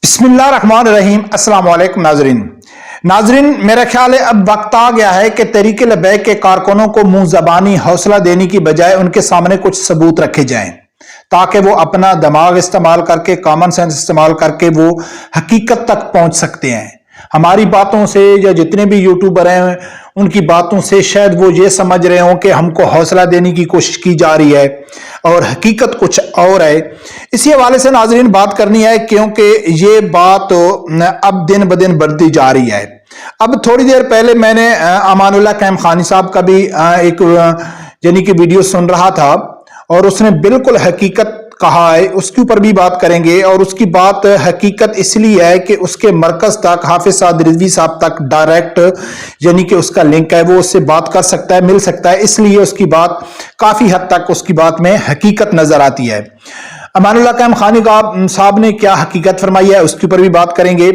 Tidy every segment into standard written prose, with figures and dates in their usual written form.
बिस्मिल्लाहिर्रहमानिर्रहीम। अस्सलाम वालेकुम नाजरीन, मेरा ख्याल है अब वक्त आ गया है कि तहरीक लबैक के कारकुनों को मुंह जबानी हौसला देने की बजाय उनके सामने कुछ सबूत रखे जाएं ताकि वो अपना दिमाग इस्तेमाल करके, कॉमन सेंस इस्तेमाल करके वो हकीकत तक पहुंच सकते हैं। हमारी बातों से या जितने भी यूट्यूबर हैं उनकी बातों से शायद वो ये समझ रहे हों कि हमको हौसला देने की कोशिश की जा रही है और हकीकत कुछ और है। इसी हवाले से नाजरीन बात करनी है क्योंकि ये बात अब दिन ब दिन बढ़ती जा रही है। अब थोड़ी देर पहले मैंने अमानुल्लाह कैम खानी साहब का भी एक यानी कि वीडियो सुन रहा था और उसने बिल्कुल हकीकत कहा है, उसके ऊपर भी बात करेंगे। और उसकी बात हकीकत इसलिए है कि उसके मरकज तक हाफिज साद रिजवी साहब तक डायरेक्ट यानी कि उसका लिंक है, वो उससे बात कर सकता है, मिल सकता है, इसलिए उसकी बात काफी हद तक उसकी बात में हकीकत नजर आती है। अमानुल्लाह कैम खानी साहब ने क्या हकीकत फरमाई है उसके ऊपर भी बात करेंगे।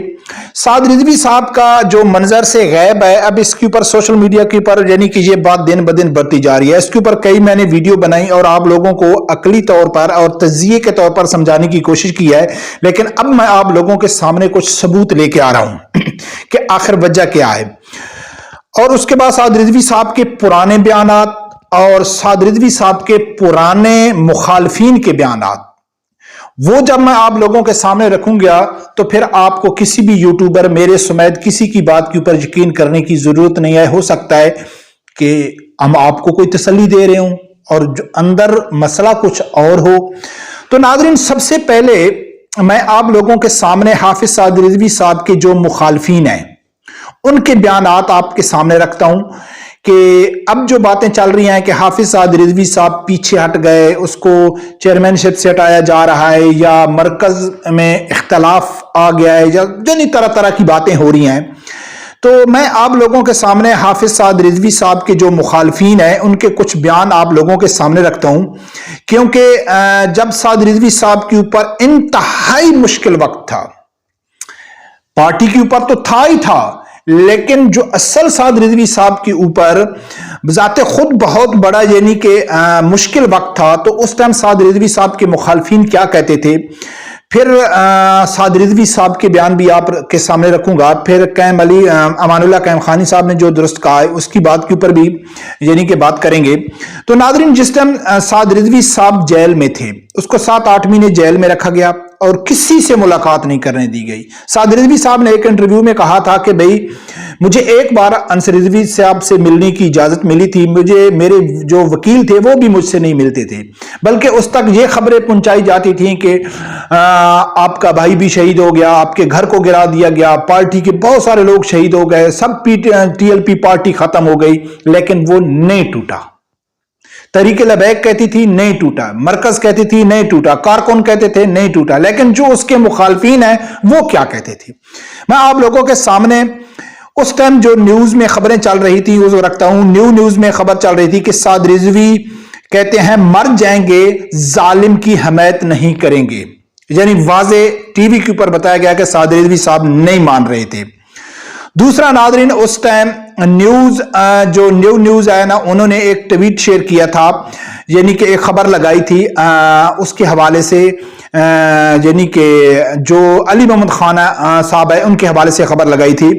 साद रिजवी साहब का जो मंजर से गैब है, अब इसके ऊपर सोशल मीडिया के ऊपर यानी कि ये बात दिन ब दिन बढ़ती जा रही है। इसके ऊपर कई मैंने वीडियो बनाई और आप लोगों को अकली तौर पर और तज्जिए के तौर पर समझाने की कोशिश की है, लेकिन अब मैं आप लोगों के सामने कुछ सबूत लेके आ रहा हूं कि आखिर वजह क्या है। और उसके बाद साद रिजवी साहब के पुराने बयानात और साद रिजवी साहब के पुराने मुखालफीन के बयानात वो जब मैं आप लोगों के सामने रखूंगा तो फिर आपको किसी भी यूट्यूबर मेरे समेत किसी की बात के ऊपर यकीन करने की जरूरत नहीं है। हो सकता है कि हम आपको कोई तसल्ली दे रहे हों और जो अंदर मसला कुछ और हो। तो नाज़रीन, सबसे पहले मैं आप लोगों के सामने हाफिज साद रिजवी साहब के जो मुखालफीन हैं उनके बयानात आपके सामने रखता हूं कि अब जो बातें चल रही हैं कि हाफिज साद रिजवी साहब पीछे हट गए, उसको चेयरमैनशिप से हटाया जा रहा है या मरकज में इख्तलाफ आ गया है, या यानी तरह तरह की बातें हो रही हैं। तो मैं आप लोगों के सामने हाफिज साद रिजवी साहब के जो मुखालफीन हैं उनके कुछ बयान आप लोगों के सामने रखता हूं, क्योंकि जब साद रिजवी साहब के ऊपर इंतहाई मुश्किल वक्त था, पार्टी के ऊपर तो था ही था, लेकिन जो असल साद रिजवी साहब के ऊपर बजाते खुद बहुत बड़ा यानी कि मुश्किल वक्त था, तो उस टाइम साद रिजवी साहब के मुखालफीन क्या कहते थे। फिर साद रिजवी साहब के बयान भी आप के सामने रखूंगा। फिर कैम अली अमानुल्लाह कैम खानी साहब ने जो दुरुस्त कहा है उसकी बात के ऊपर भी यानी कि बात करेंगे। तो नाज़रीन, जिस टाइम साद रिजवी साहब जेल में थे उसको 7-8 महीने जेल में रखा गया और किसी से मुलाकात नहीं करने दी गई। साद रिजवी साहब ने एक इंटरव्यू में कहा था कि भाई मुझे एक बार अंसर रिजवी साहब से मिलने की इजाजत मिली थी, मुझे मेरे जो वकील थे वो भी मुझसे नहीं मिलते थे, बल्कि उस तक ये खबरें पहुंचाई जाती थी कि आपका भाई भी शहीद हो गया, आपके घर को गिरा दिया गया, पार्टी के बहुत सारे लोग शहीद हो गए, सब TLP पार्टी खत्म हो गई, लेकिन वो नहीं टूटा। तहरीक लबैक कहती थी नहीं टूटा, मरकज कहती थी नहीं टूटा, कारकुन कहते थे नहीं टूटा, लेकिन जो उसके मुखालफीन है वो क्या कहते थे मैं आप लोगों के सामने उस टाइम जो न्यूज में खबरें चल रही थी वो रखता हूं। न्यूज में खबर चल रही थी कि साद रिजवी कहते हैं मर जाएंगे, जालिम की हमायत नहीं करेंगे, यानी वाजे टीवी के ऊपर बताया गया कि साद रिजवी साहब नहीं मान रहे थे। दूसरा नाज़रीन, उस टाइम न्यूज जो न्यूज आया ना, उन्होंने एक ट्वीट शेयर किया था, यानी कि एक खबर लगाई थी उसके हवाले से, यानी कि जो अली मोहम्मद खान साहब है उनके हवाले से खबर लगाई थी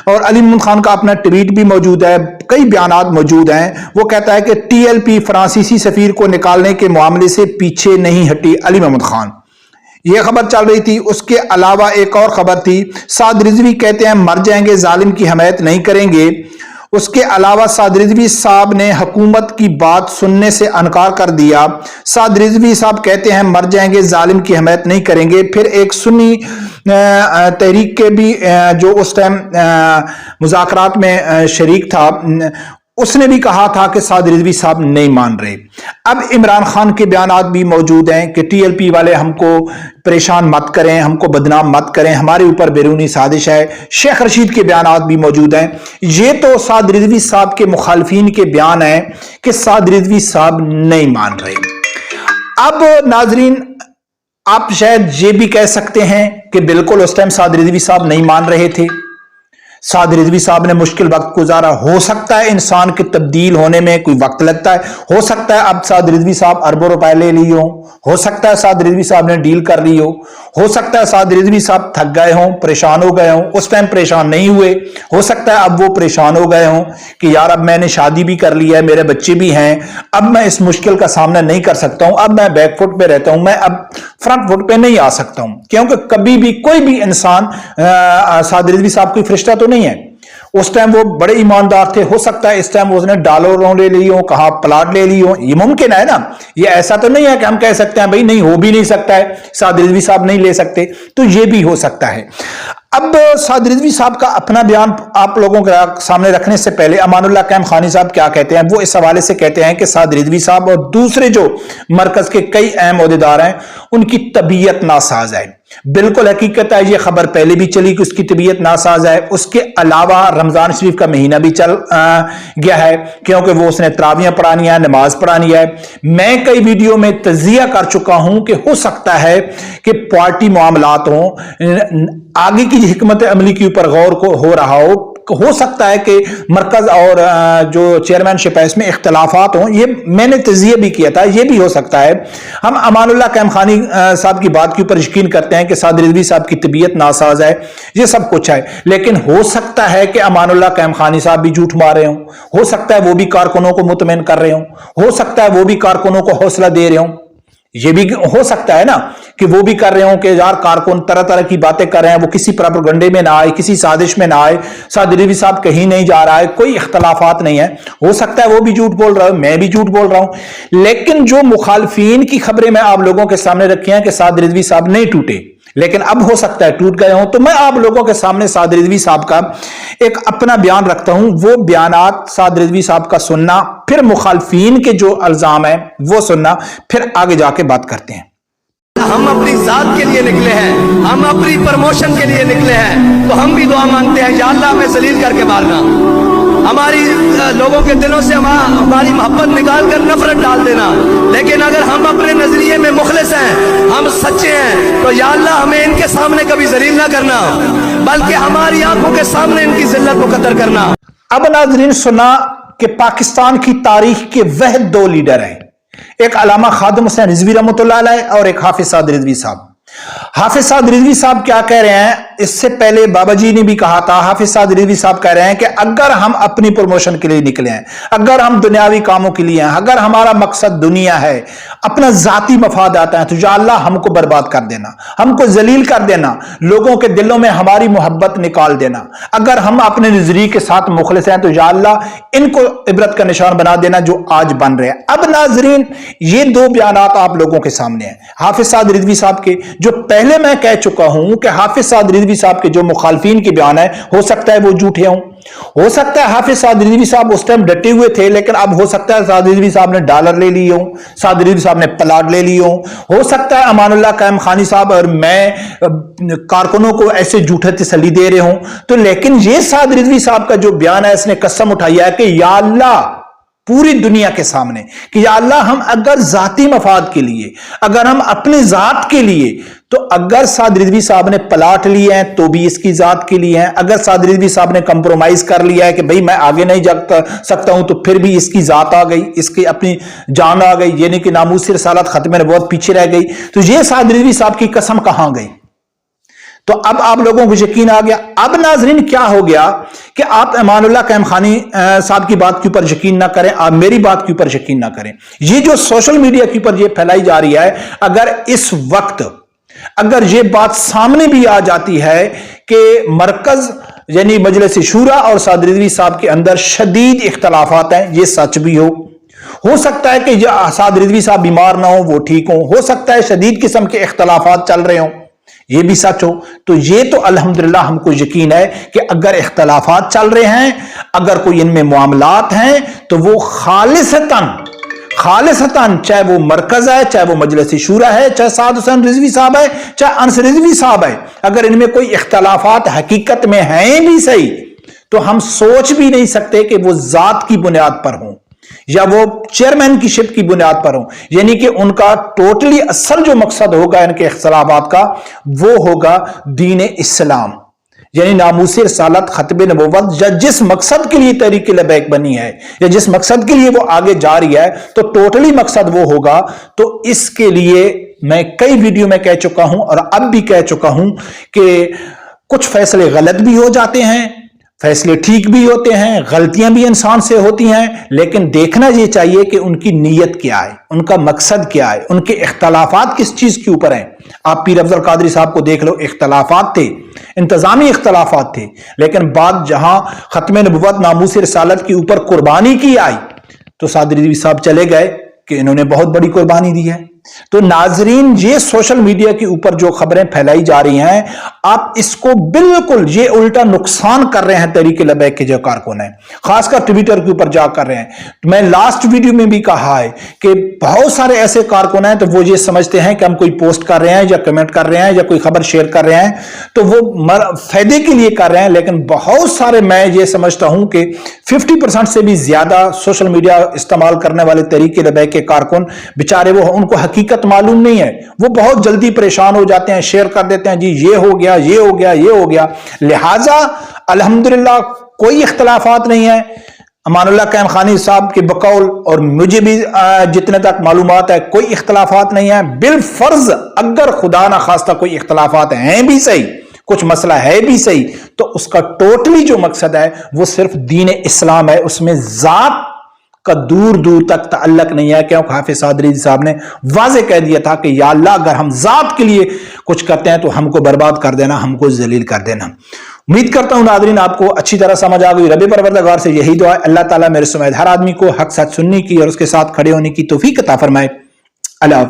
और अली मोहम्मद खान का अपना ट्वीट भी मौजूद है, कई बयानात मौजूद हैं। वो कहता है कि TLP फ्रांसीसी सफीर को निकालने के मामले से पीछे नहीं हटी अली मोहम्मद खान, यह खबर चल रही थी। उसके अलावा एक और खबर थी, साद रिजवी कहते हैं मर जाएंगे, जालिम की हमायत नहीं करेंगे। उसके अलावा साद रिजवी साहब ने हुकूमत की बात सुनने से इनकार कर दिया। साद रिजवी साहब कहते हैं मर जाएंगे, जालिम की हमायत नहीं करेंगे। फिर एक सुन्नी तहरीक के भी जो उस टाइम मुज़ाकरात में शरीक था, उसने भी कहा था कि साद रिजवी साहब नहीं मान रहे। अब इमरान खान के बयानात भी मौजूद हैं कि TLP वाले हमको परेशान मत करें, हमको बदनाम मत करें, हमारे ऊपर बैरूनी साजिश है। शेख रशीद के बयानात भी मौजूद हैं। ये तो साद रिजवी साहब के मुखालफीन के बयान हैं कि साद रिजवी साहब नहीं मान रहे। अब नाजरीन, आप शायद ये भी कह सकते हैं कि बिल्कुल उस टाइम साद रिजवी साहब नहीं मान रहे थे, साद रिजवी साहब ने मुश्किल वक्त गुजारा। हो सकता है इंसान के तब्दील होने में कोई वक्त लगता है, हो सकता है अब साद रिजवी साहब अरबों रुपए ले लिए हो सकता है साद रिजवी साहब ने डील कर ली हो सकता है साद रिजवी साहब थक गए हों, परेशान हो गए हों, उस टाइम परेशान नहीं हुए, हो सकता है अब वो परेशान हो गए हों कि यार अब मैंने शादी भी कर ली है, मेरे बच्चे भी हैं, अब मैं इस मुश्किल का सामना नहीं कर सकता हूं, अब मैं बैक फुट पे रहता हूं, मैं अब फ्रंट फुट पे नहीं आ सकता हूं। क्योंकि कभी भी कोई भी इंसान साद रिजवी साहब कोई फरिश्ता तो नहीं है। उस टाइम वो बड़े ईमानदार थे, हो सकता है इस टाइम उसने डॉलरों ले ली हो, कहा प्लाट ले ली हो, ये मुमकिन है ना। ये ऐसा तो नहीं है कि हम कह सकते हैं भाई नहीं, हो भी नहीं सकता है, साद रिजवी साहब नहीं ले सकते, तो ये भी हो सकता है। अब साद रिजवी साहब का अपना बयान आप लोगों के सामने रखने से पहले अमानुल्लाह कैम खानी साहब क्या कहते हैं, वो इस हवाले से कहते हैं कि साद रिजवी साहब और दूसरे जो मरकज के कई अहम ओहदेदार हैं उनकी तबीयत नासाज है। बिल्कुल हकीकत है, ये खबर पहले भी चली कि उसकी तबीयत नासाज है। उसके अलावा रमजान शरीफ का महीना भी चल गया है, क्योंकि वो उसने तरावियां पढ़ानी है, नमाज पढ़ानी है। मैं कई वीडियो में तजिया कर चुका हूं कि हो सकता है कि पार्टी मामलात हों, आगे की हिकमत अमली के ऊपर गौर को हो रहा हो सकता है कि मरकज और जो चेयरमैनशिप है इसमें इख्तलाफात हों, ये मैंने तजिया भी किया था, ये भी हो सकता है। हम अमानुल्लाह कैम खानी साहब की बात के ऊपर यकीन करते हैं कि साद रिजवी साहब की तबीयत नासाज है, ये सब कुछ है, लेकिन हो सकता है कि अमानुल्लाह कैम खानी साहब भी झूठ मार रहे हों, हो सकता है वो भी कारकुनों को मुतमईन कर रहे हों, हो सकता है वो भी कारकुनों को हौसला दे रहे हों, ये भी हो सकता है ना कि वो भी कर रहे हो कि यार कारकुन तरह तरह की बातें कर रहे हैं, वो किसी प्रोपेगेंडे में ना आए, किसी साजिश में ना आए, साद रिजवी साहब कहीं नहीं जा रहा है, कोई इख्तलाफात नहीं है। हो सकता है वो भी झूठ बोल रहा है, मैं भी झूठ बोल रहा हूं, लेकिन जो मुखालफीन की खबरें मैं आप लोगों के सामने रखी हैं कि साद रिजवी साहब नहीं टूटे, लेकिन अब हो सकता है टूट गए हों, तो मैं आप लोगों के सामने साद रिजवी साहब का एक अपना बयान रखता हूं। वो बयानात साद रिजवी साहब का सुनना, फिर मुखालफीन के जो इल्जाम है वो सुनना, फिर आगे जाके बात करते हैं। हम अपनी जात के लिए निकले हैं, हम अपनी प्रमोशन के लिए निकले हैं, तो हम भी दुआ मांगते हैं या अल्लाह हमें जलील करके मारना, हमारी लोगों के दिलों से हमारी मोहब्बत निकाल कर नफरत डाल देना। लेकिन अगर हम अपने नजरिए में मुखलिस हैं, हम सच्चे हैं, तो या अल्लाह हमें इनके सामने कभी जलील ना करना, बल्कि हमारी आंखों के सामने इनकी जिल्लत मुकद्दर करना। अब नाज़रीन सुना कि पाकिस्तान की तारीख के वह दो लीडर हैं, एक अल्लामा खादिम हुसैन रिजवी रहमतुल्लाह अलैह और एक हाफिज साद रिजवी साहब। हाफिज साद रिजवी साहब क्या कह रहे हैं, इससे पहले बाबा जी ने भी कहा था, हाफिज साद रिजवी साहब कह रहे हैं कि अगर हम अपनी प्रमोशन के लिए निकले हैं, अगर हम दुनियावी कामों के लिए हैं, अगर हमारा मकसद दुनिया है, अपना जाती मफाद आता है, तो या अल्लाह हमको बर्बाद कर देना, हमको जलील कर देना, लोगों के दिलों में हमारी मोहब्बत निकाल देना। अगर हम अपने नजरिए के साथ मुखलिस हैं तो या अल्लाह इनको इबरत का निशान बना देना जो आज बन रहे हैं। अब नाजरीन ये दो बयानात आप लोगों के सामने हैं हाफिज साद रिजवी साहब के, जो पहले मैं कह चुका हूं कि हाफिज साद रिजवी साहब के जो मुखालफीन के बयान है, हो सकता है वो झूठे हों, हो सकता है हाफिज साद रिजवी साहब उस टाइम डटे हुए थे, लेकिन अब हो सकता है साद रिजवी साहब ने डॉलर ले लिए हों, साद रिजवी साहब ने प्लाट ले लिए हों, हो सकता है अमानुल्लाह कैम खानी साहब और मैं कारकुनों को ऐसे झूठे तसल्ली दे रहे हों। तो लेकिन ये साद रिजवी साहब का जो बयान है, इसने कसम उठाई है कि या अल्लाह पूरी दुनिया के सामने कि या अल्लाह हम अगर जाती मफाद के लिए, अगर हम अपने जात के लिए, तो अगर साद रिजवी साहब ने प्लाट लिए हैं तो भी इसकी जात के लिए हैं, अगर साद रिजवी साहब ने कंप्रोमाइज कर लिया है कि भाई मैं आगे नहीं जा सकता हूं, तो फिर भी इसकी जात आ गई, इसकी अपनी जान आ गई, यानी कि नामूस रिसालत खत्म में बहुत पीछे रह गई। तो ये साद रिजवी साहब की कसम कहां गई? तो अब आप लोगों को यकीन आ गया। अब नाजरीन क्या हो गया कि आप अमानुल्लाह कैम खानी साहब की बात के ऊपर यकीन ना करें, आप मेरी बात के ऊपर यकीन ना करें। ये जो सोशल मीडिया के ऊपर ये फैलाई जा रही है, अगर इस वक्त अगर ये बात सामने भी आ जाती है कि मरकज यानी मजलिस शूरा और साद रिजवी साहब के अंदर शदीद इख्तलाफात हैं, ये सच भी हो सकता है कि साद रिजवी साहब बीमार ना हो, वो ठीक हो सकता है शदीद किस्म के इख्तलाफात चल रहे हों, ये भी सच हो। तो ये तो अल्हम्दुलिल्लाह हमको यकीन है कि अगर इख्तलाफात चल रहे हैं, अगर कोई इनमें मामलात हैं, तो वो खालिसतन चाहे वो मरकज है, चाहे वो मजलिस शूरा है, चाहे साद हुसैन रिजवी साहब है, चाहे अनस रिजवी साहब है, अगर इनमें कोई इख्तलाफात हकीकत में हैं भी सही, तो हम सोच भी नहीं सकते कि वो जात की बुनियाद पर हों या वो चेयरमैन की शिप की बुनियाद पर हो, यानी कि उनका टोटली असल जो मकसद होगा इनके इख्तलाफात का, वो होगा दीन इस्लाम, यानी नामूस रिसालत खतब नबुव्वत या जिस मकसद के लिए तहरीक लबैक बनी है या जिस मकसद के लिए वो आगे जा रही है, तो टोटली मकसद वो होगा। तो इसके लिए मैं कई वीडियो में कह चुका हूं और अब भी कह चुका हूं कि कुछ फैसले गलत भी हो जाते हैं, फैसले ठीक भी होते हैं, गलतियां भी इंसान से होती हैं, लेकिन देखना ये चाहिए कि उनकी नीयत क्या है, उनका मकसद क्या है, उनके इख्तलाफात किस चीज के ऊपर हैं। आप पीर अफजल कादरी साहब को देख लो, इख्तलाफात थे, इंतजामी इख्तलाफात थे, लेकिन बात जहां खत्म नबुव्वत नामूस रिसालत के ऊपर कुर्बानी की आई तो सादरी साहब चले गए कि इन्होंने बहुत बड़ी कुर्बानी दी है। तो नाजरीन, ये सोशल मीडिया के ऊपर जो खबरें फैलाई जा रही हैं, आप इसको बिल्कुल ये उल्टा नुकसान कर रहे हैं तहरीक लबैक के जो कारकुन हैं, खासकर ट्विटर के ऊपर जा कर रहे हैं। तो मैं लास्ट वीडियो में भी कहा है कि बहुत सारे ऐसे कारकुन हैं तो वो ये समझते हैं कि हम कोई पोस्ट कर रहे हैं या कमेंट कर रहे हैं या कोई खबर शेयर कर रहे हैं तो वो फायदे के लिए कर रहे हैं, लेकिन बहुत सारे, मैं ये समझता हूं कि 50% से भी ज्यादा सोशल मीडिया इस्तेमाल करने वाले तहरीक लबैक के कारकुन बेचारे, वो उनको हकीकत मालूम नहीं है, वो बहुत जल्दी परेशान हो जाते हैं, शेयर कर देते हैं जी ये हो गया, ये हो गया, ये हो गया। लिहाजा अल्हम्दुलिल्लाह कोई इख्तलाफात नहीं है। अमानुल्लाह कैम खानी साहब के बकौल और मुझे भी जितने तक मालूमात है कोई इख्तलाफात नहीं है। बिल फर्ज अगर खुदा ना खास्ता कोई इख्तलाफात हैं भी सही, कुछ मसला है भी सही, तो उसका टोटली जो मकसद है वो सिर्फ दीन इस्लाम है, उसमें जात का दूर दूर तक ताल्लुक नहीं है। क्योंकि हाफिज सादरी साहब ने वाज़े कह दिया था कि या अल्लाह अगर हम जात के लिए कुछ करते हैं तो हमको बर्बाद कर देना, हमको जलील कर देना। उम्मीद करता हूं नादरीन आपको अच्छी तरह समझ आ गई। रब परवरदिगार से यही दुआ है, अल्लाह ताला मेरे समेत हर आदमी को हक सच सुनने की और उसके साथ खड़े होने की तौफीक अता फरमाए। अल्लाह।